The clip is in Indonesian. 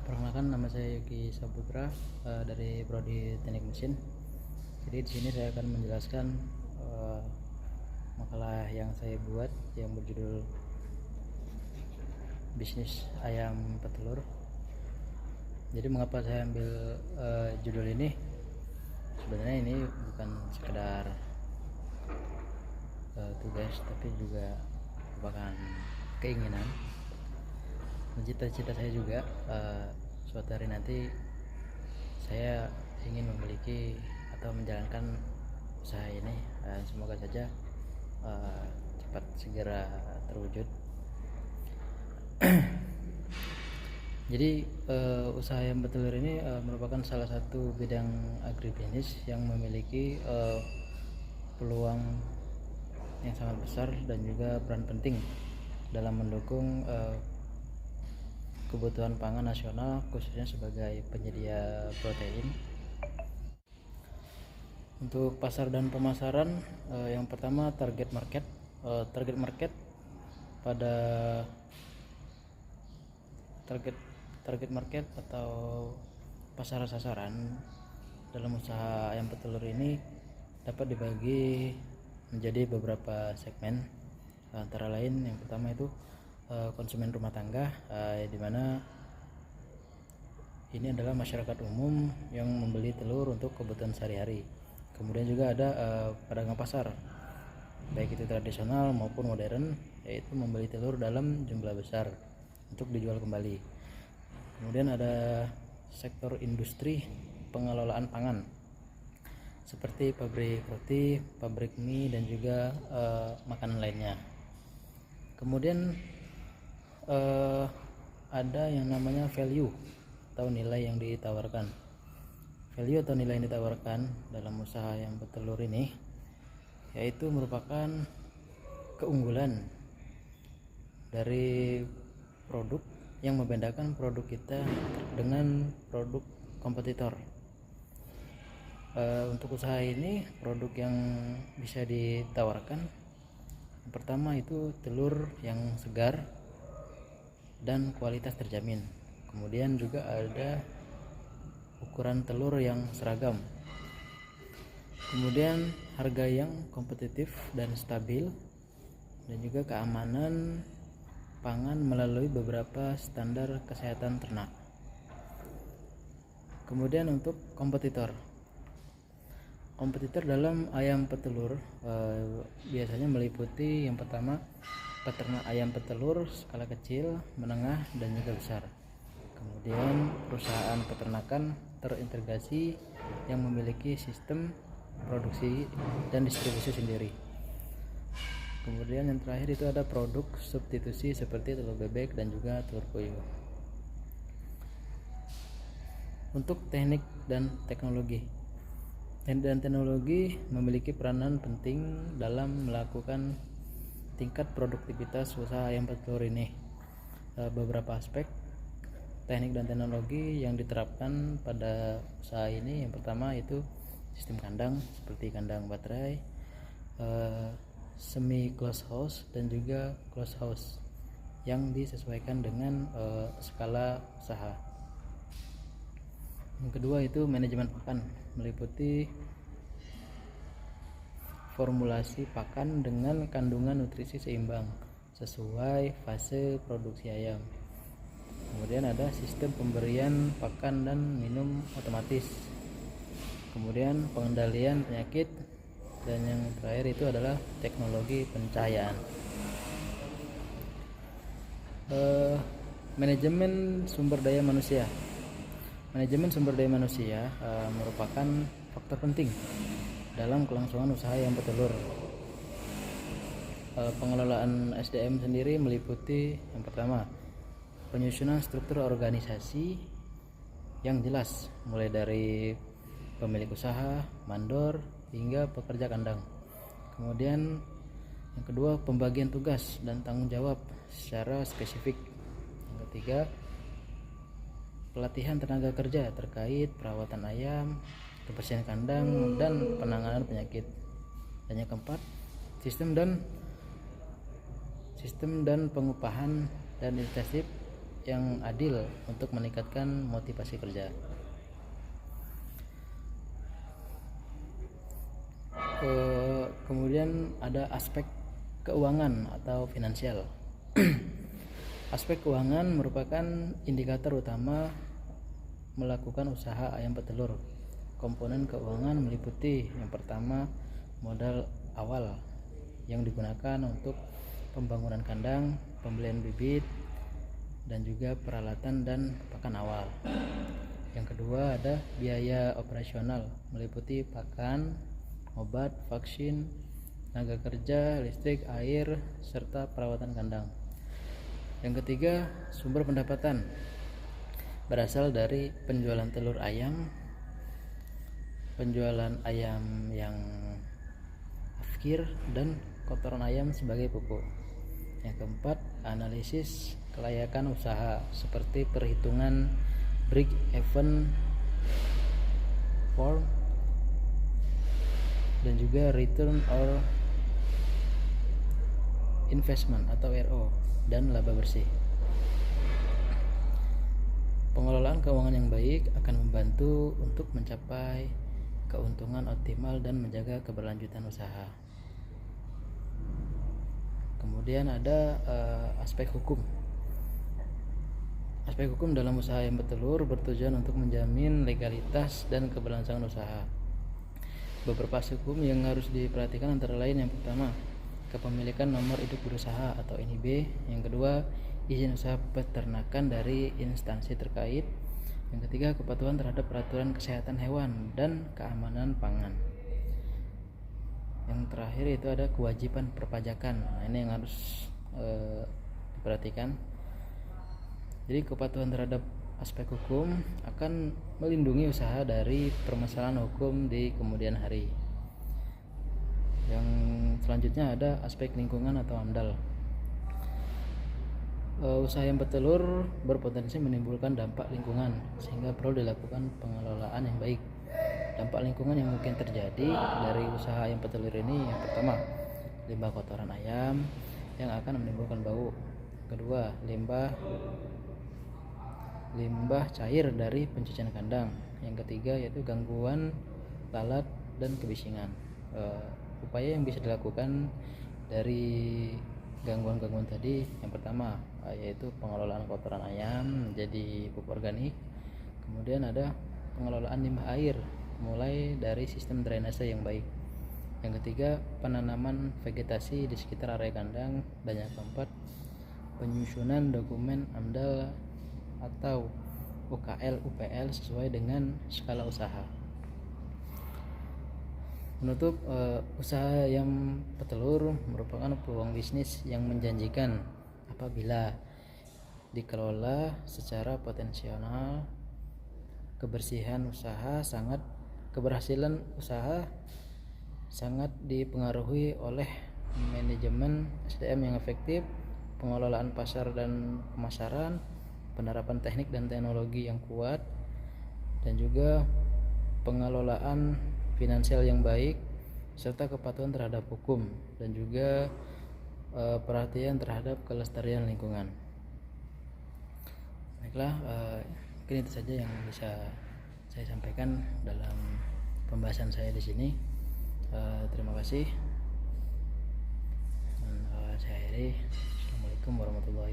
Perkenalkan, nama saya Yogi Saputra dari Prodi Teknik Mesin. Jadi di sini saya akan menjelaskan makalah yang saya buat yang berjudul bisnis ayam petelur. Jadi mengapa saya ambil judul ini? Sebenarnya ini bukan sekedar tugas, tapi juga merupakan keinginan, cita-cita saya juga. Suatu hari nanti saya ingin memiliki atau menjalankan usaha ini. Semoga saja cepat segera terwujud. Jadi usaha ayam petelur ini merupakan salah satu bidang agribisnis yang memiliki peluang yang sangat besar dan juga peran penting dalam mendukung kebutuhan pangan nasional, khususnya sebagai penyedia protein. Untuk pasar dan pemasaran, yang pertama target market. Target market pada target market atau pasar sasaran dalam usaha ayam petelur ini dapat dibagi menjadi beberapa segmen, antara lain yang pertama itu konsumen rumah tangga, di mana ini adalah masyarakat umum yang membeli telur untuk kebutuhan sehari-hari. Kemudian juga ada pedagang pasar, baik itu tradisional maupun modern, yaitu membeli telur dalam jumlah besar untuk dijual kembali. Kemudian ada sektor industri pengelolaan pangan, seperti pabrik roti, pabrik mie, dan juga makanan lainnya. Kemudian ada yang namanya value atau nilai yang ditawarkan. Value atau nilai yang ditawarkan dalam usaha ayam petelur ini yaitu merupakan keunggulan dari produk yang membedakan produk kita dengan produk kompetitor. Untuk usaha ini, produk yang bisa ditawarkan yang pertama itu telur yang segar dan kualitas terjamin. Kemudian juga ada ukuran telur yang seragam. Kemudian harga yang kompetitif dan stabil, dan juga keamanan pangan melalui beberapa standar kesehatan ternak. Kemudian untuk kompetitor dalam ayam petelur biasanya meliputi yang pertama peternak ayam petelur skala kecil, menengah, dan juga besar. Kemudian perusahaan peternakan terintegrasi yang memiliki sistem produksi dan distribusi sendiri. Kemudian yang terakhir itu ada produk substitusi seperti telur bebek dan juga telur puyuh. Untuk teknik dan teknologi, memiliki peranan penting dalam melakukan tingkat produktivitas usaha ayam petelur ini. Beberapa aspek teknik dan teknologi yang diterapkan pada usaha ini, yang pertama itu sistem kandang seperti kandang baterai, semi closed house, dan juga closed house yang disesuaikan dengan skala usaha. Yang kedua itu manajemen pakan, meliputi formulasi pakan dengan kandungan nutrisi seimbang sesuai fase produksi ayam. Kemudian ada sistem pemberian pakan dan minum otomatis. Kemudian pengendalian penyakit, dan yang terakhir itu adalah teknologi pencahayaan. Manajemen sumber daya manusia. Manajemen sumber daya manusia merupakan faktor penting dalam kelangsungan usaha ayam petelur. Pengelolaan SDM sendiri meliputi yang pertama penyusunan struktur organisasi yang jelas, mulai dari pemilik usaha, mandor, hingga pekerja kandang. Kemudian yang kedua pembagian tugas dan tanggung jawab secara spesifik. Yang ketiga pelatihan tenaga kerja terkait perawatan ayam, kebersihan kandang, dan penanganan penyakit. Dan yang keempat sistem dan pengupahan dan insentif yang adil untuk meningkatkan motivasi kerja. Kemudian ada aspek keuangan atau finansial. Aspek keuangan merupakan indikator utama melakukan usaha ayam petelur. Komponen keuangan meliputi yang pertama modal awal yang digunakan untuk pembangunan kandang, pembelian bibit, dan juga peralatan dan pakan awal. Yang kedua ada biaya operasional meliputi pakan, obat, vaksin, tenaga kerja, listrik, air, serta perawatan kandang. Yang ketiga, sumber pendapatan berasal dari penjualan telur ayam, penjualan ayam yang afkir, dan kotoran ayam sebagai pupuk. Yang keempat, analisis kelayakan usaha seperti perhitungan break even point dan juga return or investment atau RO dan laba bersih. Pengelolaan keuangan yang baik akan membantu untuk mencapai keuntungan optimal dan menjaga keberlanjutan usaha. Kemudian ada aspek hukum. Aspek hukum dalam usaha ayam petelur bertujuan untuk menjamin legalitas dan keberlangsungan usaha. Beberapa aspek hukum yang harus diperhatikan antara lain yang pertama, kepemilikan nomor induk berusaha atau NIB. Yang kedua, izin usaha peternakan dari instansi terkait. Yang ketiga, kepatuhan terhadap peraturan kesehatan hewan dan keamanan pangan. Yang terakhir itu ada kewajiban perpajakan. Nah, ini yang harus diperhatikan. Jadi kepatuhan terhadap aspek hukum akan melindungi usaha dari permasalahan hukum di kemudian hari. Yang selanjutnya ada aspek lingkungan atau AMDAL. Usaha ayam petelur berpotensi menimbulkan dampak lingkungan sehingga perlu dilakukan pengelolaan yang baik. Dampak lingkungan yang mungkin terjadi dari usaha ayam petelur ini yang pertama, limbah kotoran ayam yang akan menimbulkan bau. Kedua, limbah cair dari pencucian kandang. Yang ketiga yaitu gangguan lalat dan kebisingan. Upaya yang bisa dilakukan dari gangguan-gangguan tadi yang pertama yaitu pengelolaan kotoran ayam menjadi pupuk organik. Kemudian ada pengelolaan limbah air mulai dari sistem drainase yang baik. Yang ketiga, penanaman vegetasi di sekitar area kandang. Dan yang keempat, penyusunan dokumen AMDAL atau UKL UPL sesuai dengan skala usaha. Menutup, usaha ayam petelur merupakan peluang bisnis yang menjanjikan apabila dikelola secara potensial. Keberhasilan usaha sangat dipengaruhi oleh manajemen SDM yang efektif, pengelolaan pasar dan pemasaran, penerapan teknik dan teknologi yang kuat, dan juga pengelolaan finansial yang baik, serta kepatuhan terhadap hukum dan juga perhatian terhadap kelestarian lingkungan. Baiklah, mungkin itu saja yang bisa saya sampaikan dalam pembahasan saya di sini. Terima kasih. Dan saya akhiri. Assalamualaikum warahmatullahi wabarakatuh.